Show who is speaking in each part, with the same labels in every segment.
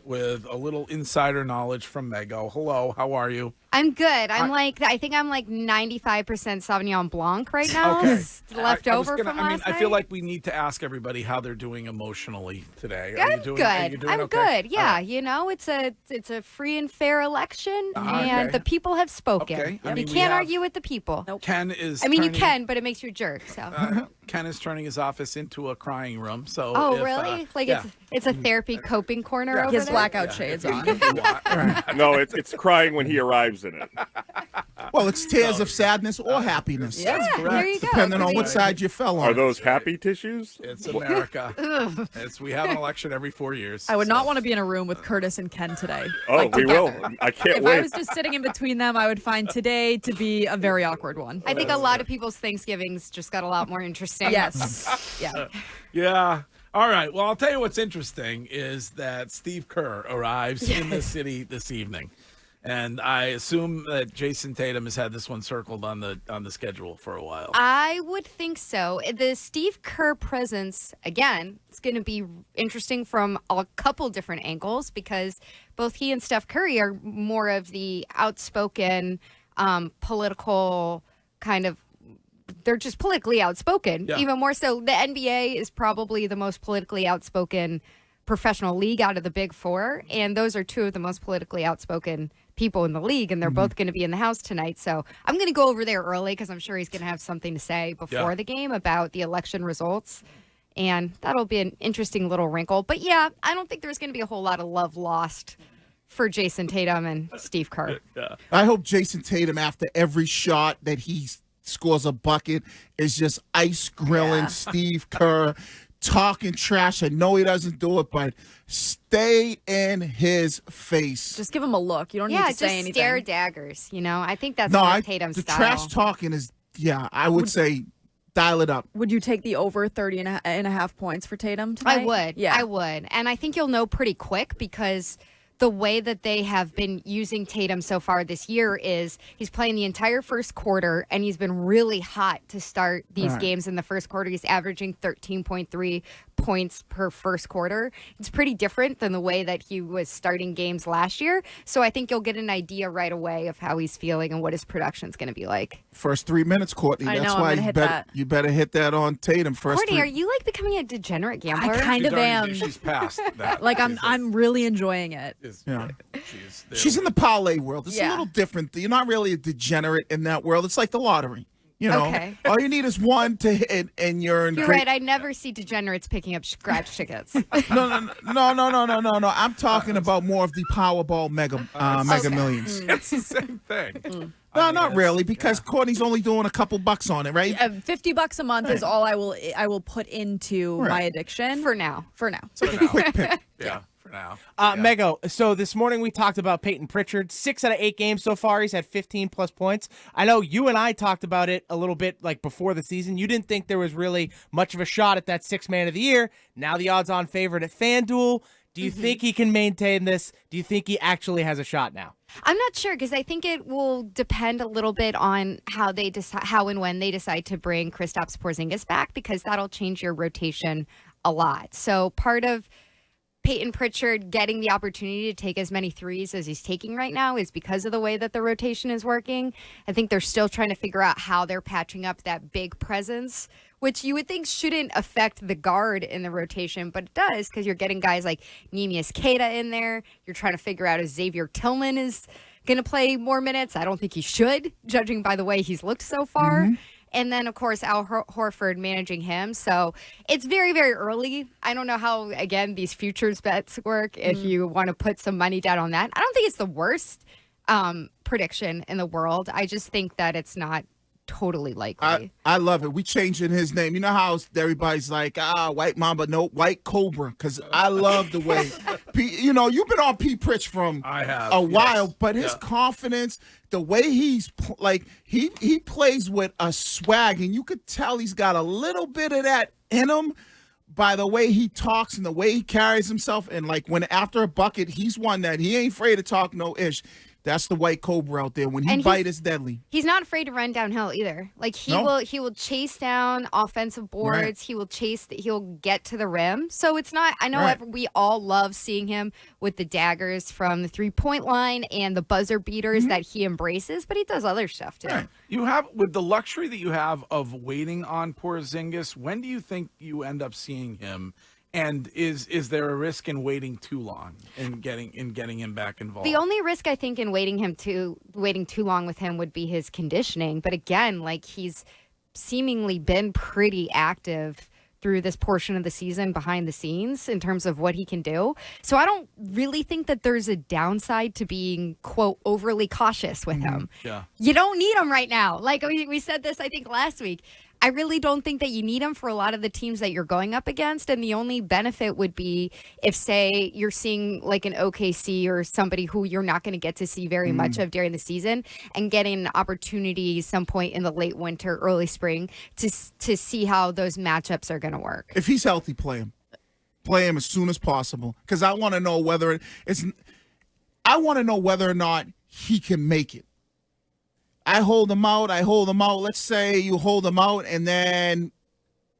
Speaker 1: with a little insider knowledge from Mego. Hello, how are you?
Speaker 2: I'm good. I think I'm like 95% Sauvignon Blanc right now.
Speaker 1: Okay.
Speaker 2: Left over from last night.
Speaker 1: I feel like we need to ask everybody how they're doing emotionally today.
Speaker 2: I'm good. I'm
Speaker 1: okay?
Speaker 2: good. Yeah,
Speaker 1: Right.
Speaker 2: you know, it's a free and fair election, and
Speaker 1: okay.
Speaker 2: the people have spoken.
Speaker 1: Okay. I
Speaker 2: You
Speaker 1: mean, we
Speaker 2: can't
Speaker 1: have-
Speaker 2: argue with the people.
Speaker 3: Nope.
Speaker 1: Ken is.
Speaker 2: I mean, you
Speaker 1: turning-
Speaker 2: can, but it makes you a jerk. So.
Speaker 1: Ken is turning his office into a crying room. So.
Speaker 2: Oh,
Speaker 1: if,
Speaker 2: really? Like
Speaker 1: yeah.
Speaker 2: it's a therapy coping corner
Speaker 1: Yeah.
Speaker 2: over
Speaker 3: He has
Speaker 2: there?
Speaker 3: blackout
Speaker 1: Yeah,
Speaker 3: shades
Speaker 1: if
Speaker 3: on.
Speaker 1: you want.
Speaker 4: No, it's crying when he arrives in it.
Speaker 5: Well, it's tears of sadness or happiness.
Speaker 2: Yeah,
Speaker 1: correct.
Speaker 2: there you go.
Speaker 5: Depending on
Speaker 2: Great.
Speaker 5: what side you fell on.
Speaker 4: Are those happy tissues?
Speaker 1: It's America. We have an election every 4 years.
Speaker 3: I would not want to be in a room with Curtis and Ken today.
Speaker 4: Oh,
Speaker 3: Like,
Speaker 4: we will.
Speaker 3: together.
Speaker 4: I can't
Speaker 3: If
Speaker 4: wait.
Speaker 3: I was just sitting in between them, I would find today to be a very awkward one.
Speaker 2: I think a lot of people's Thanksgivings just got a lot more interesting.
Speaker 3: Yes. Yeah.
Speaker 1: Yeah. All right. Well, I'll tell you what's interesting is that Steve Kerr arrives in the city this evening. And I assume that Jayson Tatum has had this one circled on the schedule for a while.
Speaker 2: I would think so. The Steve Kerr presence, again, it's going to be interesting from a couple different angles because both he and Steph Curry are more of the outspoken, political kind of, they're just politically outspoken.
Speaker 1: Yeah.
Speaker 2: Even more so, the NBA is probably the most politically outspoken professional league out of the big four. And those are two of the most politically outspoken people in the league, and they're both going to be in the house tonight. So I'm going to go over there early because I'm sure he's going to have something to say before the game about the election results. And that'll be an interesting little wrinkle. But yeah, I don't think there's going to be a whole lot of love lost for Jayson Tatum and Steve Kerr.
Speaker 5: I hope Jayson Tatum, after every shot that he scores a bucket, is just ice grilling Steve Kerr, talking trash. I know he doesn't do it, but stay in his face.
Speaker 3: Just give him a look. You don't need
Speaker 2: Yeah,
Speaker 3: to
Speaker 2: just
Speaker 3: say anything.
Speaker 2: stare daggers. You know, I think that's
Speaker 5: No,
Speaker 2: more Tatum's
Speaker 5: the
Speaker 2: style.
Speaker 5: trash talking is, I would say dial it up.
Speaker 3: Would you take the over 30 and a half points for Tatum tonight?
Speaker 2: I would.
Speaker 3: Yeah.
Speaker 2: I would. And I think you'll know pretty quick because the way that they have been using Tatum so far this year is he's playing the entire first quarter, and he's been really hot to start these games in the first quarter. He's averaging 13.3 points per first quarter. It's pretty different than the way that he was starting games last year. So I think you'll get an idea right away of how he's feeling and what his production's going to be like.
Speaker 5: First 3 minutes, Courtney.
Speaker 3: I know,
Speaker 5: That's
Speaker 3: I'm
Speaker 5: why
Speaker 3: gonna hit that.
Speaker 5: you better hit that on Tatum first.
Speaker 2: Courtney, are you like becoming a degenerate gambler?
Speaker 3: I kind of am.
Speaker 1: She's past that.
Speaker 3: Like I'm really enjoying it.
Speaker 5: She's in the parlay world. It's a
Speaker 3: Yeah.
Speaker 5: little different. You're not really a degenerate in that world. It's like the lottery. You know,
Speaker 2: Okay.
Speaker 5: all you need is one to hit, and you're in.
Speaker 2: You're right. I never see degenerates picking up scratch tickets.
Speaker 5: No. I'm talking about more of the Powerball Mega Millions.
Speaker 1: It's the same thing.
Speaker 5: No, not really, because Courtney's only doing a couple bucks on it, right?
Speaker 3: $50 a month is all I will put into my addiction
Speaker 2: For now.
Speaker 3: For now.
Speaker 5: It's like a quick pick.
Speaker 1: Yeah, for now.
Speaker 6: Mego, so this morning we talked about Payton Pritchard. 6 out of 8 games so far, he's had 15-plus points. I know you and I talked about it a little bit like before the season. You didn't think there was really much of a shot at that 6th man of the year. Now the odds-on favorite at FanDuel. Do you think he can maintain this? Do you think he actually has a shot now?
Speaker 2: I'm not sure because I think it will depend a little bit on how they decide, how and when they decide to bring Kristaps Porzingis back, because that'll change your rotation a lot. So part of Payton Pritchard getting the opportunity to take as many threes as he's taking right now is because of the way that the rotation is working. I think they're still trying to figure out how they're patching up that big presence, which you would think shouldn't affect the guard in the rotation, but it does because you're getting guys like Neemias Queta in there. You're trying to figure out if Xavier Tillman is going to play more minutes. I don't think he should, judging by the way he's looked so far. And then, of course, Al Horford managing him. So it's very, very early. I don't know how, again, these futures bets work if you want to put some money down on that. I don't think it's the worst prediction in the world. I just think that it's not totally likely.
Speaker 5: I love it. We changing his name. You know how everybody's like, White Mamba, no, White Cobra, because I love the way, you've been on P. Pritch from
Speaker 1: I have,
Speaker 5: a while,
Speaker 1: yes.
Speaker 5: but his confidence, the way he's he plays with a swag, and you could tell he's got a little bit of that in him by the way he talks and the way he carries himself. And like when after a bucket, he's one that he ain't afraid to talk no ish. That's the white cobra out there. When he
Speaker 2: And
Speaker 5: bite, it's deadly.
Speaker 2: He's not afraid to run downhill either. Like he will chase down offensive boards.
Speaker 5: Right.
Speaker 2: He'll get to the rim. So it's not. I know we all love seeing him with the daggers from the 3-point line and the buzzer beaters that he embraces, but he does other stuff too.
Speaker 5: Right.
Speaker 1: You have, with the luxury that you have of waiting on Porzingis, when do you think you end up seeing him? And is there a risk in waiting too long and getting him back involved?
Speaker 2: The only risk I think in waiting too long with him would be his conditioning. But again, like he's seemingly been pretty active through this portion of the season behind the scenes in terms of what he can do. So I don't really think that there's a downside to being, quote, overly cautious with him.
Speaker 1: Yeah.
Speaker 2: You don't need him right now. Like we said this, I think, last week. I really don't think that you need him for a lot of the teams that you're going up against. And the only benefit would be if, say, you're seeing like an OKC or somebody who you're not going to get to see very much of during the season and getting an opportunity some point in the late winter, early spring to see how those matchups are going to work.
Speaker 5: If he's healthy, play him. Play him as soon as possible. Because I want to know whether or not he can make it. I hold him out. Let's say you hold him out and then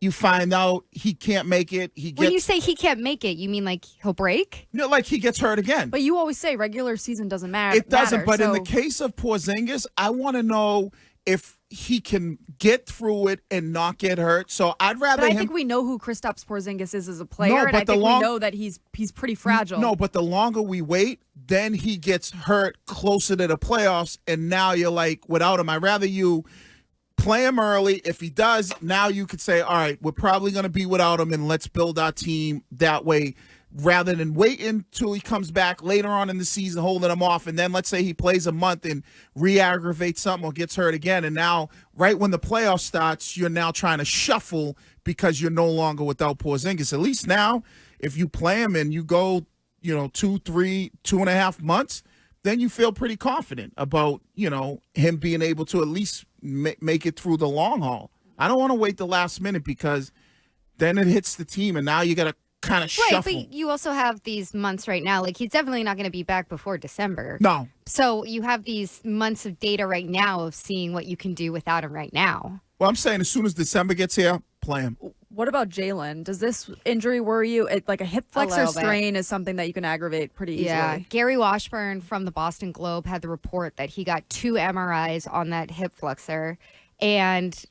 Speaker 5: you find out he can't make it.
Speaker 2: When you say he can't make it, you mean like he'll break?
Speaker 5: No, like he gets hurt again.
Speaker 3: But you always say regular season doesn't matter.
Speaker 5: It doesn't. But in the case of Porzingis, I want to know if he can get through it and not get hurt. So I'd rather
Speaker 3: But I think we know who Kristaps Porzingis is as a player,
Speaker 5: No,
Speaker 3: and
Speaker 5: but
Speaker 3: I think we know that he's pretty fragile.
Speaker 5: No, but the longer we wait, then he gets hurt closer to the playoffs, and now you're like, without him, I'd rather you play him early. If he does, now you could say, all right, we're probably going to be without him, and let's build our team that way, rather than wait until he comes back later on in the season, holding him off, and then let's say he plays a month and re-aggravates something or gets hurt again, and now right when the playoff starts, you're now trying to shuffle because you're no longer without Porzingis. At least now, if you play him and you go, 2.5 months, then you feel pretty confident about, him being able to at least make it through the long haul. I don't want to wait the last minute because then it hits the team, and now you got to kind of shuffle.
Speaker 2: Right, but you also have these months right now. Like, he's definitely not going to be back before December.
Speaker 5: No.
Speaker 2: So you have these months of data right now of seeing what you can do without him right now.
Speaker 5: Well, I'm saying as soon as December gets here, play him.
Speaker 3: What about Jaylen? Does this injury worry you? Like a hip flexor strain is something that you can aggravate pretty easily.
Speaker 2: Yeah. Gary Washburn from the Boston Globe had the report that he got 2 MRIs on that hip flexor, and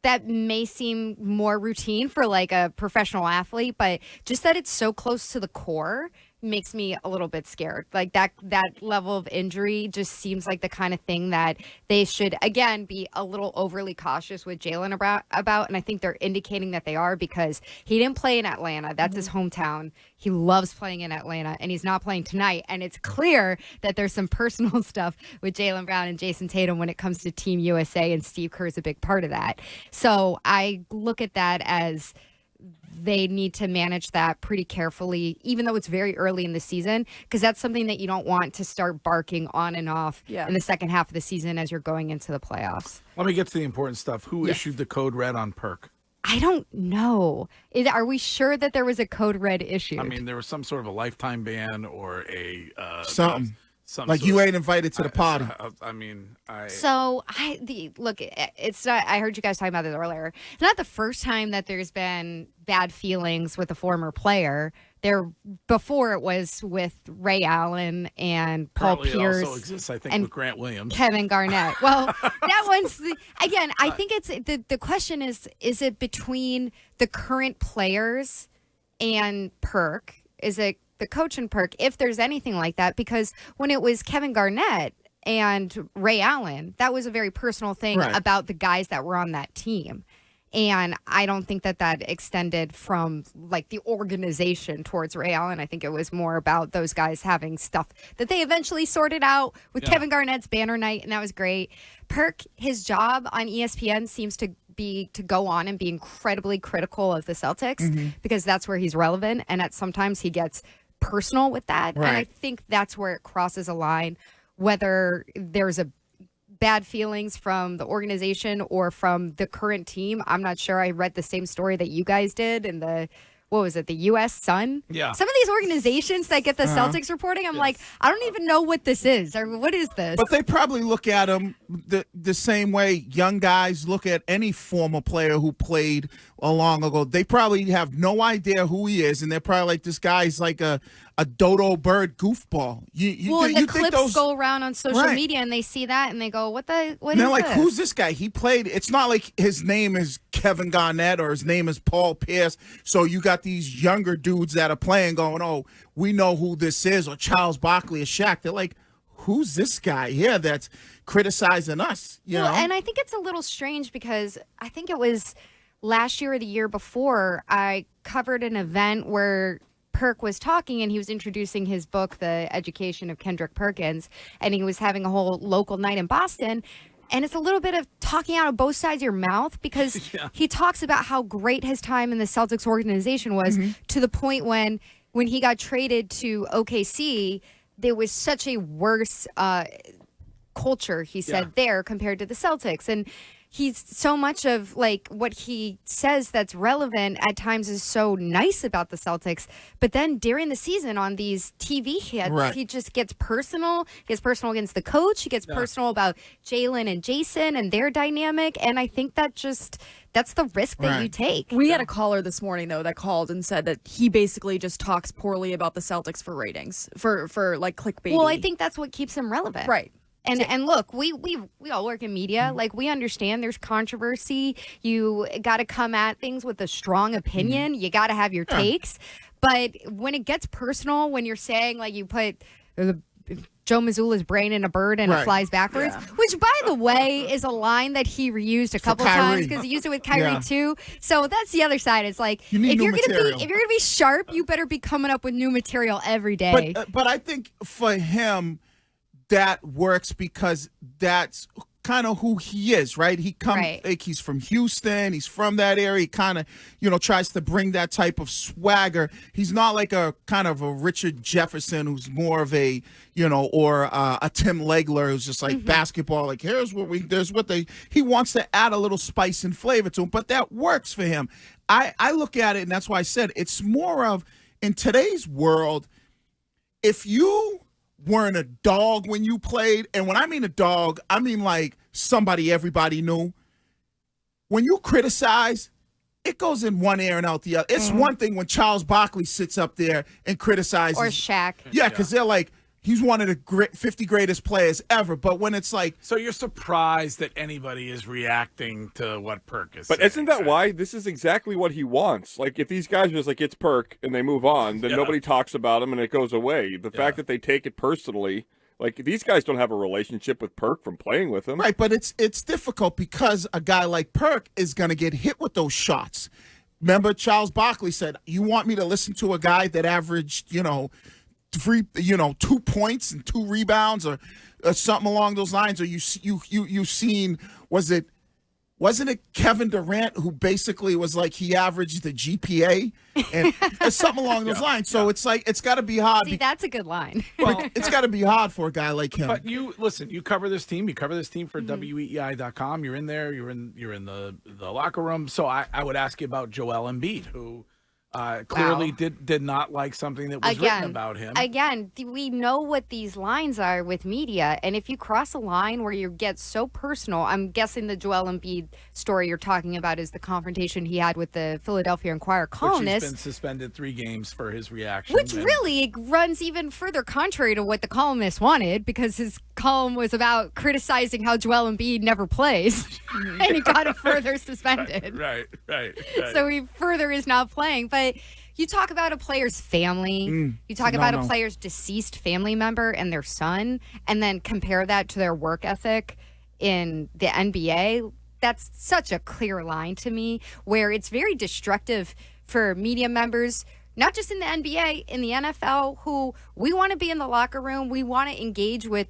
Speaker 2: that may seem more routine for like a professional athlete, but just that it's so close to the core makes me a little bit scared. Like that level of injury just seems like the kind of thing that they should, again, be a little overly cautious with Jaylen about. And I think they're indicating that they are, because he didn't play in Atlanta. That's his hometown. He loves playing in Atlanta, and he's not playing tonight. And it's clear that there's some personal stuff with Jaylen Brown and Jayson Tatum when it comes to Team USA, and Steve Kerr is a big part of that. So I look at that as they need to manage that pretty carefully, even though it's very early in the season, because that's something that you don't want to start barking on and off in the second half of the season as you're going into the playoffs.
Speaker 1: Let me get to the important stuff. Who issued the code red on Perk?
Speaker 2: I don't know. Are we sure that there was a code red issued?
Speaker 1: I mean, there was some sort of a lifetime ban or a
Speaker 5: something. Like you ain't invited to the party.
Speaker 2: Look, it's not. I heard you guys talking about this earlier. It's not the first time that there's been bad feelings with a former player. Before it was with Ray Allen and Paul Pierce.
Speaker 1: It also exists, I think, with Grant Williams,
Speaker 2: Kevin Garnett. Well, that one's again. I think it's the question is it between the current players and Perk? Is it the coach and Perk, if there's anything like that? Because when it was Kevin Garnett and Ray Allen, that was a very personal thing about the guys that were on that team. And I don't think that extended from like the organization towards Ray Allen. I think it was more about those guys having stuff that they eventually sorted out with Kevin Garnett's banner night, and that was great. Perk, his job on ESPN seems to be to go on and be incredibly critical of the Celtics because that's where he's relevant, and sometimes he gets personal with that. And I think that's where it crosses a line, whether there's a bad feelings from the organization or from the current team. I'm not sure. I read the same story that you guys did in the what was it, the U.S. Sun?
Speaker 1: Yeah.
Speaker 2: Some of these organizations that get the Celtics reporting, I'm like, I don't even know what this is or what is this?
Speaker 5: But they probably look at him the same way young guys look at any former player who played a long ago. They probably have no idea who he is, and they're probably like, this guy's like a dodo bird goofball.
Speaker 2: The clips go around on social media, and they see that, and they go, what is this?
Speaker 5: They're like, who's this guy? He played. It's not like his name is Kevin Garnett or his name is Paul Pierce. So you got these younger dudes that are playing going, oh, we know who this is, or Charles Barkley or Shaq. They're like, who's this guy here that's criticizing us? You know?
Speaker 2: And I think it's a little strange because I think it was last year or the year before, I covered an event where Perk was talking and he was introducing his book, The Education of Kendrick Perkins, and he was having a whole local night in Boston. And it's a little bit of talking out of both sides of your mouth because he talks about how great his time in the Celtics organization was to the point when he got traded to OKC, there was such a worse culture, he said, there compared to the Celtics. And he's so much of like what he says that's relevant at times is so nice about the Celtics, but then during the season on these TV hits, he just gets personal. He gets personal against the coach. He gets personal about Jaylen and Jayson and their dynamic. And I think that's the risk that you take.
Speaker 3: We had a caller this morning though that called and said that he basically just talks poorly about the Celtics for ratings, for like clickbait.
Speaker 2: Well, I think that's what keeps him relevant.
Speaker 3: Right.
Speaker 2: And look, we all work in media. Like, we understand there's controversy. You got to come at things with a strong opinion. You got to have your takes. But when it gets personal, when you're saying, like, you put Joe Mazzulla's brain in a bird and it flies backwards, which, by the way, is a line that he reused a couple times because he used it with Kyrie too. So that's the other side. It's like, if you're gonna be sharp, you better be coming up with new material every day.
Speaker 5: But I think for him, that works because that's kind of who he is, right? He comes, like, he's from Houston. He's from that area. He kind of, tries to bring that type of swagger. He's not like a kind of a Richard Jefferson who's more of a, or a Tim Legler who's just like basketball. Like, he wants to add a little spice and flavor to him, but that works for him. I look at it, and that's why I said it's more of, in today's world, if you weren't a dog when you played, and when I mean a dog, I mean like somebody everybody knew. When you criticize, it goes in one ear and out the other. It's one thing when Charles Barkley sits up there and criticizes.
Speaker 2: Or Shaq.
Speaker 5: Yeah, because they're like, he's one of the 50 greatest players ever. But when it's like...
Speaker 1: So you're surprised that anybody is reacting to what Perk is saying.
Speaker 4: But isn't that why? This is exactly what he wants. Like, if these guys are just like, it's Perk, and they move on, then nobody talks about him and it goes away. The fact that they take it personally, like, these guys don't have a relationship with Perk from playing with him.
Speaker 5: Right, but it's difficult because a guy like Perk is going to get hit with those shots. Remember, Charles Barkley said, you want me to listen to a guy that averaged, 2 points and 2 rebounds or something along those lines? Or you seen, wasn't it Kevin Durant who basically was like, he averaged the GPA and something along those lines? So it's like, it's got to be hard.
Speaker 2: See, that's a good line.
Speaker 5: Well, it's got to be hard for a guy like him.
Speaker 1: But you cover this team. You cover this team for weei.com. You're in there. You're in the locker room. So I would ask you about Joel Embiid, who clearly did not like something that was written about him.
Speaker 2: Again, we know what these lines are with media, and if you cross a line where you get so personal, I'm guessing the Joel Embiid story you're talking about is the confrontation he had with the Philadelphia Inquirer columnist.
Speaker 1: Which he's been suspended 3 games for his reaction.
Speaker 2: Which really runs even further contrary to what the columnist wanted, because his column was about criticizing how Joel Embiid never plays, and he got it further suspended.
Speaker 1: Right.
Speaker 2: So he further is not playing, but you talk about a player's family, you talk about a player's deceased family member and their son, and then compare that to their work ethic in the NBA. That's such a clear line to me, where it's very destructive for media members, not just in the NBA, in the NFL, who we want to be in the locker room. We want to engage with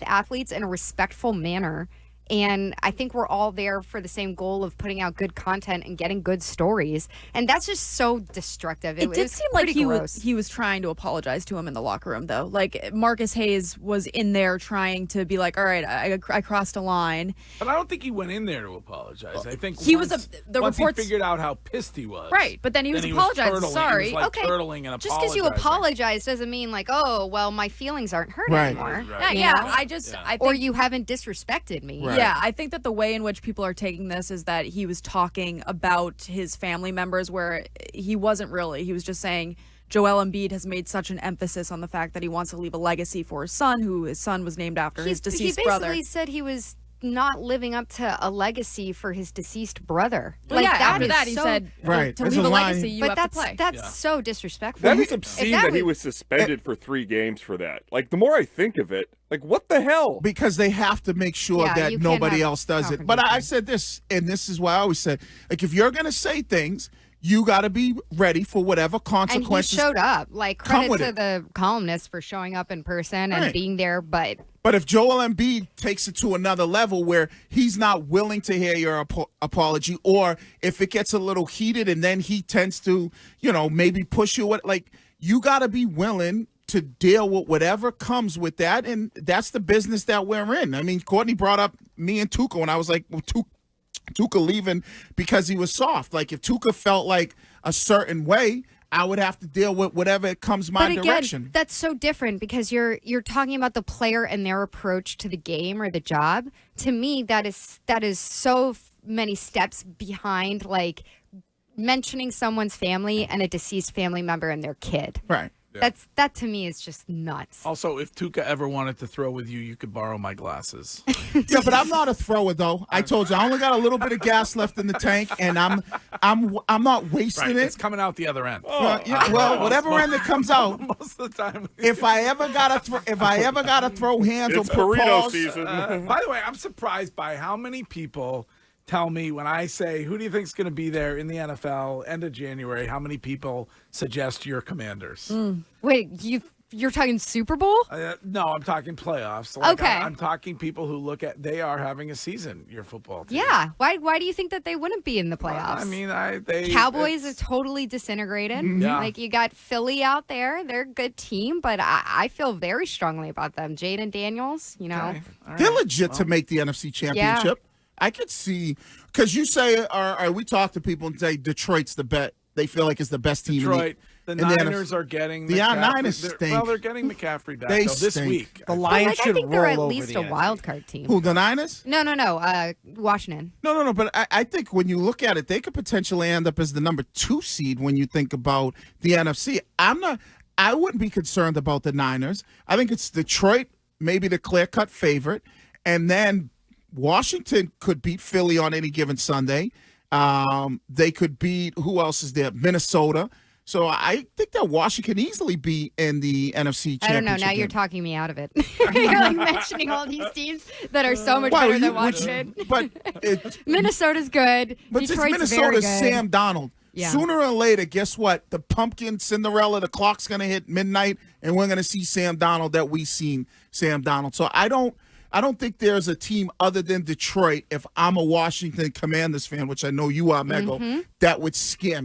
Speaker 2: athletes in a respectful manner. And I think we're all there for the same goal of putting out good content and getting good stories. And that's just so destructive.
Speaker 3: It did seem like
Speaker 2: gross.
Speaker 3: he was trying to apologize to him in the locker room, though. Like, Marcus Hayes was in there trying to be like, all right, I crossed a line.
Speaker 1: But I don't think he went in there to apologize. I think
Speaker 3: he
Speaker 1: once,
Speaker 3: the
Speaker 1: once
Speaker 3: reports
Speaker 1: he figured out how pissed he was.
Speaker 3: Right, but then he was apologizing. Sorry.
Speaker 1: He was, like,
Speaker 2: Okay,
Speaker 1: turtling and
Speaker 2: just because you
Speaker 1: apologizing.
Speaker 2: apologize doesn't mean like, oh, well, my feelings aren't hurt anymore.
Speaker 1: Right.
Speaker 3: Yeah,
Speaker 2: You know?
Speaker 3: I think,
Speaker 2: or you haven't disrespected me.
Speaker 5: Right.
Speaker 3: Yeah, I think that the way in which people are taking this is that he was talking about his family members where he wasn't really. He was just saying Joel Embiid has made such an emphasis on the fact that he wants to leave a legacy for his son, who his son was named after his deceased brother.
Speaker 2: He basically said he was not living up to a legacy for his deceased brother.
Speaker 3: Well, yeah, after
Speaker 2: is
Speaker 3: that he
Speaker 2: so,
Speaker 3: said,
Speaker 5: Right.
Speaker 3: to
Speaker 5: There's
Speaker 3: leave
Speaker 5: a
Speaker 3: a
Speaker 5: line.
Speaker 3: legacy, you
Speaker 2: but
Speaker 3: have to play.
Speaker 2: that's so disrespectful.
Speaker 4: That is
Speaker 2: If
Speaker 4: obscene
Speaker 2: that
Speaker 4: that he
Speaker 2: was-
Speaker 4: was suspended for 3 games for that. Like, the more I think of it, like, what the hell?
Speaker 5: Because they have to make sure
Speaker 2: Yeah,
Speaker 5: that
Speaker 2: you can't
Speaker 5: nobody
Speaker 2: have
Speaker 5: else does it. But
Speaker 2: confrontation.
Speaker 5: I said this, and this is why I always said, like, if you're going to say things, you got to be ready for whatever
Speaker 2: And he
Speaker 5: consequences.
Speaker 2: showed up. Like,
Speaker 5: come
Speaker 2: credit
Speaker 5: with
Speaker 2: to
Speaker 5: it.
Speaker 2: the columnist for showing up in person and
Speaker 5: Right.
Speaker 2: being there. But
Speaker 5: But if Joel Embiid takes it to another level where he's not willing to hear your apology, or if it gets a little heated and then he tends to, maybe push you, like, you got to be willing to deal with whatever comes with that. And that's the business that we're in. I mean, Courtney brought up me and Tuca, and I was like, well, Tuca leaving because he was soft. Like, if Tuca felt like a certain way, I would have to deal with whatever comes my
Speaker 2: but again,
Speaker 5: direction.
Speaker 2: that's so different because you're talking about the player and their approach to the game or the job. To me, that is so many steps behind, like, mentioning someone's family and a deceased family member and their kid.
Speaker 5: Right.
Speaker 2: That to me is just nuts.
Speaker 1: Also, if Tuca ever wanted to throw with you, you could borrow my glasses.
Speaker 5: Yeah, but I'm not a thrower though. I told you I only got a little bit of gas left in the tank, and I'm not wasting
Speaker 1: Right,
Speaker 5: it.
Speaker 1: it's coming out the other end.
Speaker 5: Well, whatever end it comes out.
Speaker 1: Most of the time.
Speaker 5: If I ever gotta throw hands
Speaker 4: It's
Speaker 5: or put
Speaker 4: burrito
Speaker 5: paws,
Speaker 4: season.
Speaker 1: By the way, I'm surprised by how many people tell me when I say, who do you think is going to be there in the NFL end of January, how many people suggest your Commanders?
Speaker 2: Wait, you're talking Super Bowl?
Speaker 1: No, I'm talking playoffs. Like,
Speaker 2: Okay.
Speaker 1: I'm talking people who look at, they are having a season, your football team.
Speaker 2: Yeah. Why do you think that they wouldn't be in the playoffs?
Speaker 1: I mean,
Speaker 2: Cowboys are totally disintegrated.
Speaker 1: Yeah.
Speaker 2: Like, you got Philly out there. They're a good team, but I feel very strongly about them. Jaden Daniels,
Speaker 1: Okay. All right.
Speaker 5: they're legit to make the NFC Championship. I could see, because you say, we talk to people and say Detroit's the bet. They feel like it's the best team.
Speaker 1: Detroit. The
Speaker 5: in the
Speaker 1: Niners are getting
Speaker 5: The
Speaker 1: McCaffrey.
Speaker 5: Niners
Speaker 1: They're-
Speaker 5: stink.
Speaker 1: Well, they're getting McCaffrey back
Speaker 5: They
Speaker 1: though, this
Speaker 5: stink.
Speaker 1: week.
Speaker 6: The
Speaker 2: But,
Speaker 6: Lions
Speaker 2: like, I
Speaker 6: should
Speaker 2: think they're
Speaker 6: roll
Speaker 2: at
Speaker 6: over
Speaker 2: least
Speaker 6: the
Speaker 2: a
Speaker 6: NFC.
Speaker 2: wild card team.
Speaker 5: Who, the Niners?
Speaker 2: No. Washington.
Speaker 5: No. But I think when you look at it, they could potentially end up as the number 2 seed when you think about the NFC. I wouldn't be concerned about the Niners. I think it's Detroit, maybe the clear-cut favorite, and then Washington could beat Philly on any given Sunday. They could beat, who else is there? Minnesota. So I think that Washington can easily be in the NFC Championship.
Speaker 2: I don't know. Now you're
Speaker 5: game.
Speaker 2: talking me out of it. You're like mentioning all these teams that are so much
Speaker 5: Why,
Speaker 2: better than
Speaker 5: which-
Speaker 2: Washington.
Speaker 5: But
Speaker 2: Minnesota's good.
Speaker 5: But since
Speaker 2: Detroit's very
Speaker 5: Minnesota's
Speaker 2: good.
Speaker 5: Sam Donald,
Speaker 2: Yeah.
Speaker 5: sooner or later, guess what? The pumpkin Cinderella, the clock's going to hit midnight, and we're going to see Sam Donald that we've seen Sam Donald. So I don't think there's a team other than Detroit, if I'm a Washington Commanders fan, which I know you are, Mego, that would scare me.